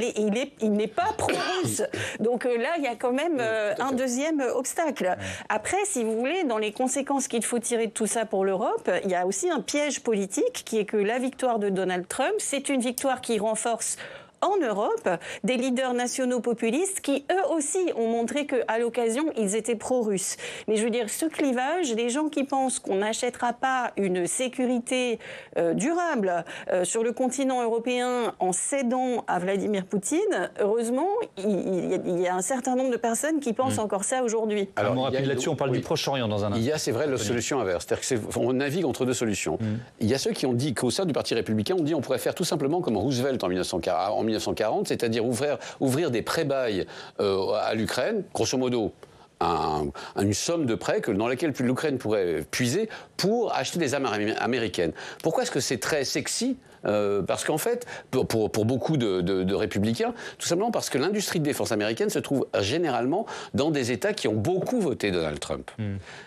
il n'est pas pro-russe. Donc là, il y a quand même un deuxième obstacle. Après, si vous voulez, dans les conséquences qu'il faut tirer de tout ça pour l'Europe, il y a aussi un piège politique qui est que la victoire de Donald Trump, c'est une victoire qui renforce en Europe des leaders nationaux populistes qui, eux aussi, ont montré qu'à l'occasion, ils étaient pro-russes. Mais je veux dire, ce clivage, les gens qui pensent qu'on n'achètera pas une sécurité durable sur le continent européen en cédant à Vladimir Poutine, heureusement, il y a un certain nombre de personnes qui pensent encore ça aujourd'hui. Alors, un mot rapide là-dessus, on parle du Proche-Orient dans un instant. Il y a, c'est vrai, la solution inverse. C'est-à-dire qu'on navigue entre deux solutions. Il y a ceux qui ont dit qu'au sein du Parti républicain, on dit qu'on pourrait faire tout simplement comme Roosevelt en 1940, c'est-à-dire ouvrir des prêts-bails à l'Ukraine, grosso modo une somme de prêts dans laquelle l'Ukraine pourrait puiser pour acheter des armes américaines. Pourquoi est-ce que c'est très sexy ? Parce qu'en fait, pour beaucoup de républicains, tout simplement parce que l'industrie de défense américaine se trouve généralement dans des États qui ont beaucoup voté Donald Trump.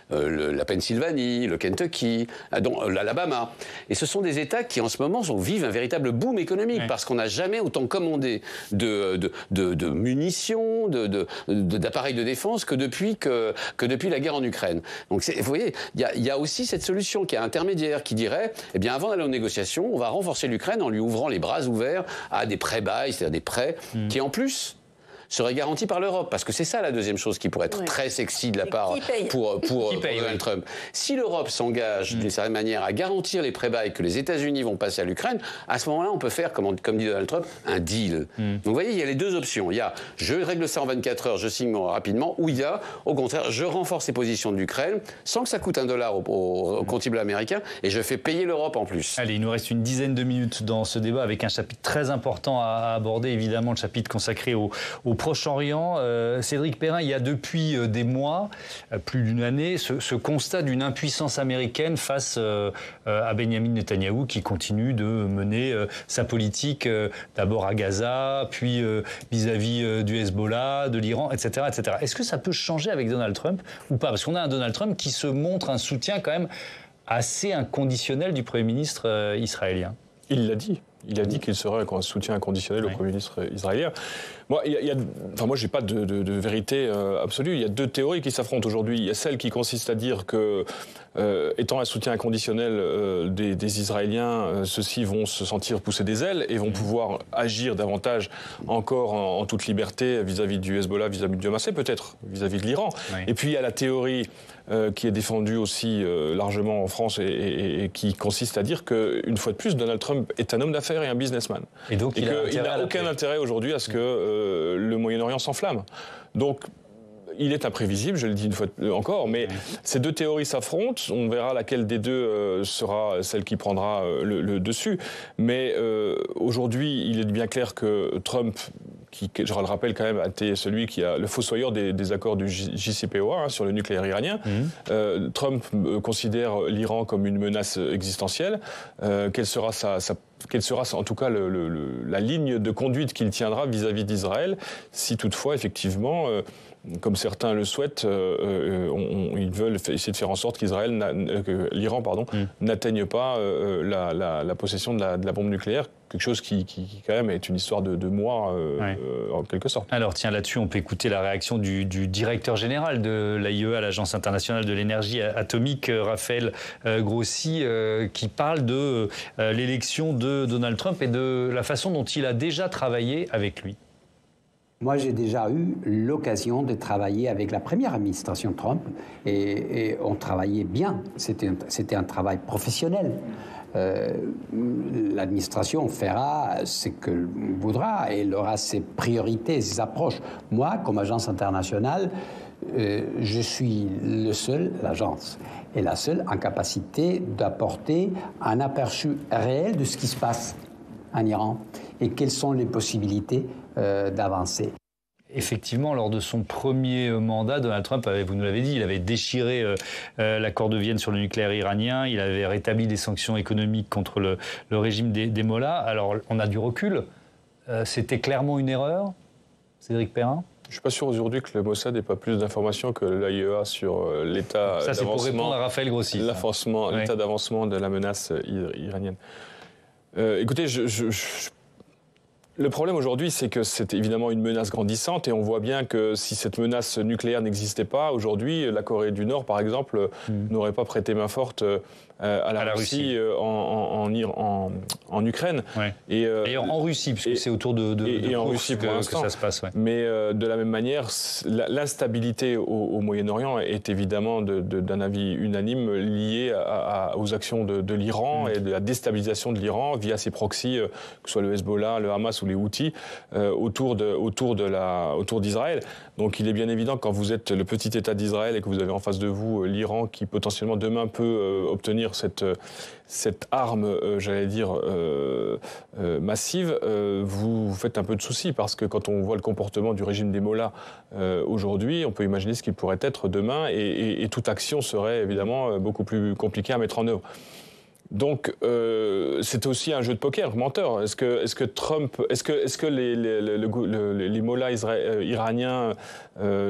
La Pennsylvanie, le Kentucky, l'Alabama. Et ce sont des États qui en ce moment vivent un véritable boom économique parce qu'on n'a jamais autant commandé de munitions, d'appareils de défense que depuis la guerre en Ukraine. Donc vous voyez, il y a aussi cette solution qui est intermédiaire qui dirait, eh bien avant d'aller aux négociations, on va renforcer l'Ukraine en lui ouvrant les bras ouverts à des prêts-bails, c'est-à-dire des prêts qui en plus serait garanti par l'Europe. Parce que c'est ça la deuxième chose qui pourrait être très sexy de la part pour Donald Trump. Si l'Europe s'engage d'une certaine manière à garantir les prêts-bails que les États-Unis vont passer à l'Ukraine, à ce moment-là, on peut faire, comme dit Donald Trump, un deal. Donc vous voyez, il y a les deux options. Il y a je règle ça en 24 heures, je signe rapidement, ou il y a, au contraire, je renforce les positions de l'Ukraine sans que ça coûte $1 au contribuable américain et je fais payer l'Europe en plus. Allez, il nous reste une dizaine de minutes dans ce débat avec un chapitre très important à aborder, évidemment, le chapitre consacré au Proche-Orient. Cédric Perrin, il y a depuis des mois, plus d'une année, ce constat d'une impuissance américaine face à Benyamin Netanyahou qui continue de mener sa politique d'abord à Gaza, puis vis-à-vis du Hezbollah, de l'Iran, etc., etc. Est-ce que ça peut changer avec Donald Trump ou pas ? Parce qu'on a un Donald Trump qui se montre un soutien quand même assez inconditionnel du Premier ministre israélien. Il l'a dit. Il a dit qu'il serait un soutien inconditionnel au Premier ministre israélien. Moi, moi, j'ai pas de vérité absolue. Il y a deux théories qui s'affrontent aujourd'hui. Il y a celle qui consiste à dire que, étant un soutien inconditionnel des Israéliens, ceux-ci vont se sentir pousser des ailes et vont pouvoir agir davantage encore en toute liberté vis-à-vis du Hezbollah, vis-à-vis du Hamas et peut-être vis-à-vis de l'Iran. Oui. Et puis il y a la théorie qui est défendue aussi largement en France et qui consiste à dire qu'une fois de plus, Donald Trump est un homme d'affaires et un businessman. Et donc il n'a aucun intérêt aujourd'hui à ce que le Moyen-Orient s'enflamme. Donc il est imprévisible, je le dis une fois encore, mais ces deux théories s'affrontent. On verra laquelle des deux sera celle qui prendra le dessus. Mais aujourd'hui, il est bien clair que Trump, qui, je le rappelle quand même, a été celui qui a le fossoyeur des accords du JCPOA sur le nucléaire iranien. Trump considère l'Iran comme une menace existentielle. Quelle sera en tout cas la ligne de conduite qu'il tiendra vis-à-vis d'Israël, si toutefois, effectivement, comme certains le souhaitent, ils veulent essayer de faire en sorte que l'Iran n'atteigne pas la possession de la bombe nucléaire, quelque chose qui quand même est une histoire de mois en quelque sorte. Alors tiens, là-dessus, on peut écouter la réaction du directeur général de l'AIEA, l'Agence internationale de l'énergie atomique, Raphaël Grossi, qui parle de l'élection de Donald Trump et de la façon dont il a déjà travaillé avec lui. Moi, j'ai déjà eu l'occasion de travailler avec la première administration Trump et on travaillait bien. C'était un travail professionnel. L'administration fera ce qu'elle voudra et elle aura ses priorités, ses approches. Moi, comme agence internationale, je suis l'agence et la seule en capacité d'apporter un aperçu réel de ce qui se passe. en Iran et quelles sont les possibilités d'avancer. Effectivement, lors de son premier mandat, Donald Trump avait, vous nous l'avez dit, il avait déchiré l'accord de Vienne sur le nucléaire iranien, il avait rétabli des sanctions économiques contre le régime des mollahs. Alors, on a du recul. C'était clairement une erreur, Cédric Perrin ? Je ne suis pas sûr aujourd'hui que le Mossad n'ait pas plus d'informations que l'AIEA sur l'état d'avancement. Ça, c'est pour répondre à Raphaël Grossi. L'état d'avancement de la menace iranienne. Écoutez, le problème aujourd'hui, c'est que c'est évidemment une menace grandissante et on voit bien que si cette menace nucléaire n'existait pas, aujourd'hui, la Corée du Nord, par exemple, n'aurait pas prêté main forte à la Russie en Ukraine. Ouais. Et en Russie, puisque c'est autour de en Russie pour l'instant, que ça se passe. Ouais. Mais de la même manière, l'instabilité au Moyen-Orient est évidemment d'un avis unanime liée aux actions de l'Iran et de la déstabilisation de l'Iran via ses proxys, que ce soit le Hezbollah, le Hamas ou les Houthis, autour d'Israël. Donc il est bien évident que quand vous êtes le petit État d'Israël et que vous avez en face de vous l'Iran qui potentiellement demain peut obtenir cette arme, j'allais dire, massive, vous faites un peu de soucis parce que quand on voit le comportement du régime des mollahs aujourd'hui, on peut imaginer ce qu'il pourrait être demain et toute action serait évidemment beaucoup plus compliquée à mettre en œuvre. Donc, c'est aussi un jeu de poker menteur. Est-ce que Trump, est-ce que les mollahs iraniens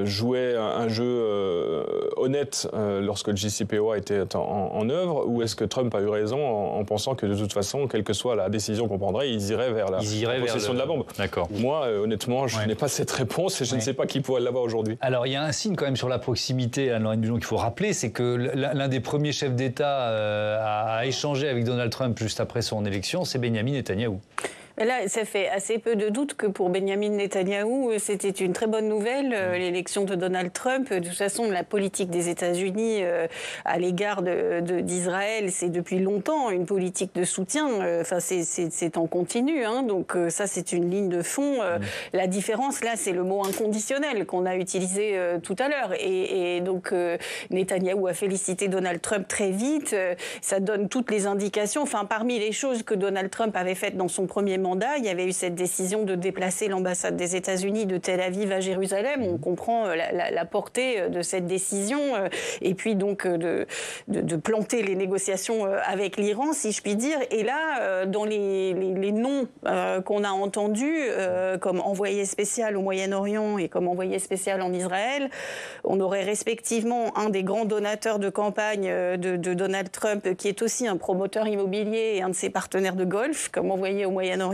jouaient un jeu honnête lorsque le JCPOA était en œuvre, ou est-ce que Trump a eu raison en pensant que de toute façon, quelle que soit la décision qu'on prendrait, ils iraient vers la possession de la bombe? D'accord. Moi, honnêtement, je n'ai pas cette réponse et je ne sais pas qui pourrait l'avoir aujourd'hui. Alors, il y a un signe quand même sur la proximité, Anne-Laurine Bujon, qu'il faut rappeler, c'est que l'un des premiers chefs d'État à échanger avec Donald Trump juste après son élection, c'est Benyamin Netanyahou. Là, ça fait assez peu de doute que pour Benyamin Netanyahou, c'était une très bonne nouvelle, l'élection de Donald Trump. De toute façon, la politique des États-Unis à l'égard d'Israël, c'est depuis longtemps une politique de soutien. Enfin, c'est en continu. Hein, donc ça, c'est une ligne de fond. La différence, là, c'est le mot inconditionnel qu'on a utilisé tout à l'heure. Et donc, Netanyahou a félicité Donald Trump très vite. Ça donne toutes les indications. Enfin, parmi les choses que Donald Trump avait faites dans son premier mandat, il y avait eu cette décision de déplacer l'ambassade des États-Unis de Tel Aviv à Jérusalem. On comprend la portée de cette décision et puis donc de planter les négociations avec l'Iran, si je puis dire. Et là, dans les noms qu'on a entendus comme envoyé spécial au Moyen-Orient et comme envoyé spécial en Israël, on aurait respectivement un des grands donateurs de campagne de Donald Trump, qui est aussi un promoteur immobilier et un de ses partenaires de golf, comme envoyé au Moyen-Orient.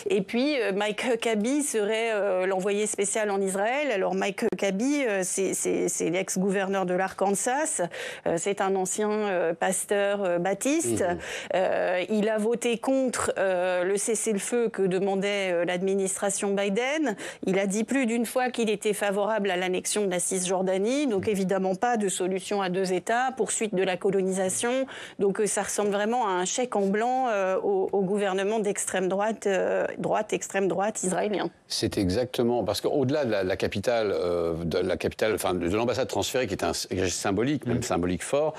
Et puis, Mike Huckabee serait l'envoyé spécial en Israël. Alors, Mike Huckabee, c'est l'ex-gouverneur de l'Arkansas. C'est un ancien pasteur baptiste. Il a voté contre le cessez-le-feu que demandait l'administration Biden. Il a dit plus d'une fois qu'il était favorable à l'annexion de la Cisjordanie. Donc, évidemment, pas de solution à deux États, poursuite de la colonisation. Donc, ça ressemble vraiment à un chèque en blanc au gouvernement d'extrême extrême droite israélien. C'est exactement, parce qu'au-delà de la capitale, enfin de l'ambassade transférée, qui est un symbolique, même symbolique fort,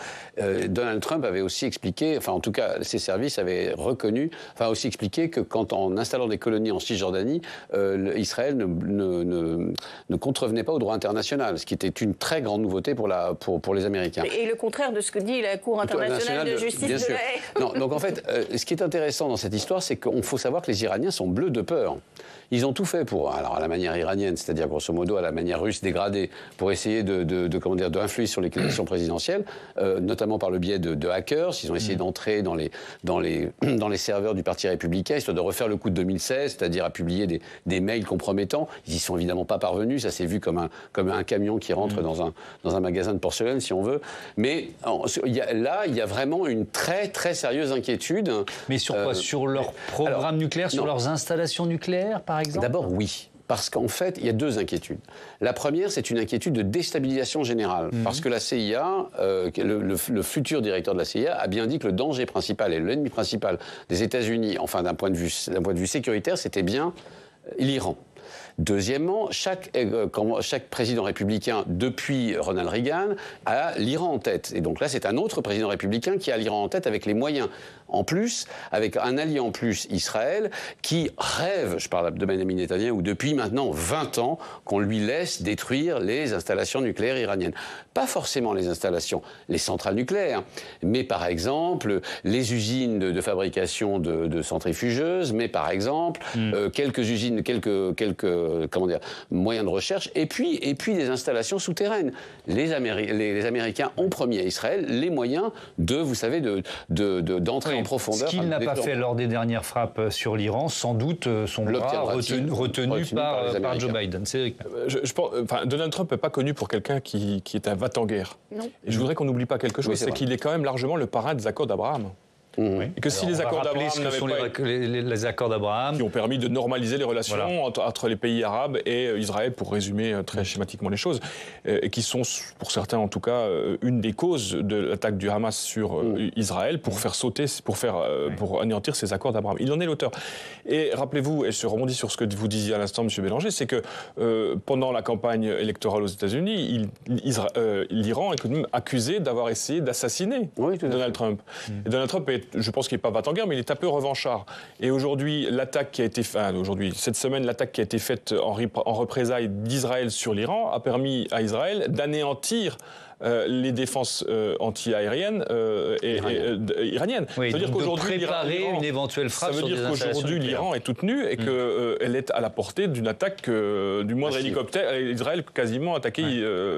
Donald Trump avait aussi expliqué, enfin en tout cas ses services avaient reconnu, enfin aussi expliqué que en installant des colonies en Cisjordanie, Israël ne contrevenait pas au droit international, ce qui était une très grande nouveauté pour les Américains. Et le contraire de ce que dit la Cour internationale de justice de la Haye. Non, donc en fait, ce qui est intéressant dans cette histoire, c'est qu'il faut savoir que les Iraniens sont bleus de peur. Ils ont tout fait pour, alors à la manière iranienne, c'est-à-dire grosso modo à la manière russe dégradée, pour essayer d'influer sur les élections présidentielles, notamment par le biais de hackers. Ils ont essayé d'entrer dans les serveurs du Parti républicain, histoire de refaire le coup de 2016, c'est-à-dire à publier des mails compromettants. Ils y sont évidemment pas parvenus. Ça s'est vu comme un camion qui rentre dans un magasin de porcelaine, si on veut. Mais il y a vraiment une très très sérieuse inquiétude. Mais sur quoi? Sur leur programme nucléaire, sur leurs installations nucléaires, par exemple? D'abord, oui. Parce qu'en fait, il y a deux inquiétudes. La première, c'est une inquiétude de déstabilisation générale. Parce que la CIA, le futur directeur de la CIA, a bien dit que le danger principal et l'ennemi principal des États-Unis, enfin d'un point de vue sécuritaire, c'était bien l'Iran. Deuxièmement, chaque président républicain depuis Ronald Reagan a l'Iran en tête. Et donc là, c'est un autre président républicain qui a l'Iran en tête avec les moyens en plus, avec un allié en plus, Israël, qui rêve, je parle de Benjamin Netanyahou, depuis maintenant 20 ans, qu'on lui laisse détruire les installations nucléaires iraniennes. Pas forcément les installations, les centrales nucléaires, mais par exemple les usines de fabrication de centrifugeuses, mais par exemple quelques usines, quelques moyens de recherche, et puis des installations souterraines. Les Américains ont promis à Israël les moyens d'entrer en profondeur. Ce qu'il n'a pas fait lors des dernières frappes sur l'Iran, sans doute son bras retenu par Joe Biden. Je pense, Donald Trump n'est pas connu pour quelqu'un qui est un va-t-en-guerre. Et je voudrais qu'on n'oublie pas quelque chose, c'est qu'il est quand même largement le parrain des accords d'Abraham. Et que si les accords d'Abraham les accords d'Abraham qui ont permis de normaliser les relations entre les pays arabes et Israël, pour résumer très schématiquement les choses, et qui sont pour certains en tout cas une des causes de l'attaque du Hamas sur Israël pour faire sauter, pour anéantir ces accords d'Abraham. Il en est l'auteur. Et rappelez-vous, et je rebondis sur ce que vous disiez à l'instant, M. Bélanger, c'est que pendant la campagne électorale aux États-Unis, l'Iran est quand même accusé d'avoir essayé d'assassiner Donald Trump. Et Donald Trump je pense qu'il n'est pas va-t-en-guerre, mais il est un peu revanchard. Et aujourd'hui, cette semaine, l'attaque qui a été faite en représailles d'Israël sur l'Iran a permis à Israël d'anéantir les défenses anti-aériennes iraniennes. Oui, ça veut dire qu'aujourd'hui, préparer une éventuelle frappe sur des installations. Ça veut dire qu'aujourd'hui, l'Iran est toute nue et qu'elle est à la portée d'une attaque du moindre hélicoptère. Israël quasiment attaqué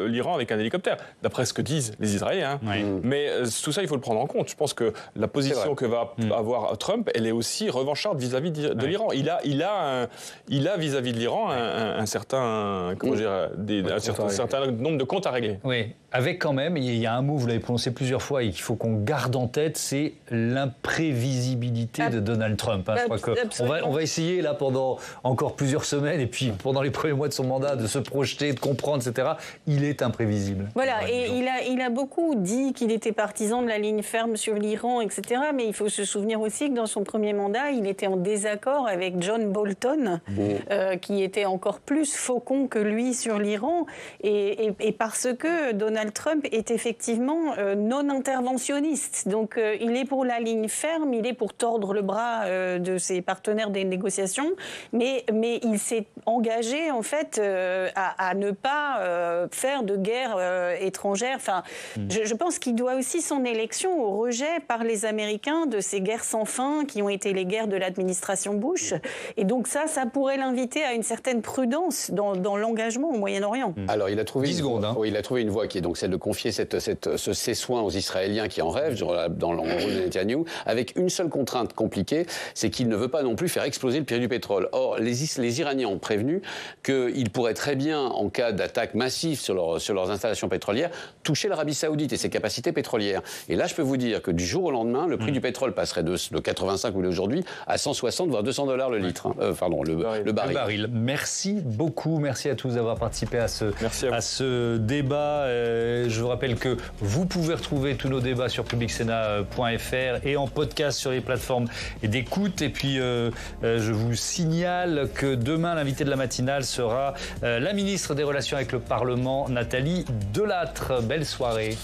l'Iran avec un hélicoptère, d'après ce que disent les Israéliens. Mais tout ça, il faut le prendre en compte. Je pense que la position que va avoir Trump, elle est aussi revancharde vis-à-vis de l'Iran. Il a vis-à-vis de l'Iran un certain nombre de comptes à régler. Oui. Avec quand même, il y a un mot, vous l'avez prononcé plusieurs fois, et qu'il faut qu'on garde en tête, c'est l'imprévisibilité de Donald Trump. Je crois qu'on va essayer là pendant encore plusieurs semaines, et puis pendant les premiers mois de son mandat, de se projeter, de comprendre, etc. Il est imprévisible. Voilà, et il a beaucoup dit qu'il était partisan de la ligne ferme sur l'Iran, etc. Mais il faut se souvenir aussi que dans son premier mandat, il était en désaccord avec John Bolton, qui était encore plus faucon que lui sur l'Iran, et parce que Donald Trump est effectivement non interventionniste. Donc il est pour la ligne ferme, il est pour tordre le bras de ses partenaires des négociations, mais il s'est engagé en fait à ne pas faire de guerre étrangère. Enfin, je pense qu'il doit aussi son élection au rejet par les Américains de ces guerres sans fin qui ont été les guerres de l'administration Bush. Et donc ça pourrait l'inviter à une certaine prudence dans l'engagement au Moyen-Orient. Alors il a trouvé une voie qui est donc celle de confier ces soins aux Israéliens qui en rêvent dans l'enrôle de Netanyahou, avec une seule contrainte compliquée, c'est qu'il ne veut pas non plus faire exploser le prix du pétrole. Or, les Iraniens ont prévenu qu'ils pourraient très bien, en cas d'attaque massive sur leurs installations pétrolières, toucher l'Arabie Saoudite et ses capacités pétrolières. Et là, je peux vous dire que du jour au lendemain, le prix du pétrole passerait de 85 où il est aujourd'hui à 150 voire $200 le litre. Le baril. Merci beaucoup. Merci à tous d'avoir participé à ce débat. Je vous rappelle que vous pouvez retrouver tous nos débats sur publicsénat.fr et en podcast sur les plateformes d'écoute. Et puis, je vous signale que demain, l'invité de la matinale sera la ministre des Relations avec le Parlement, Nathalie Delattre. Belle soirée.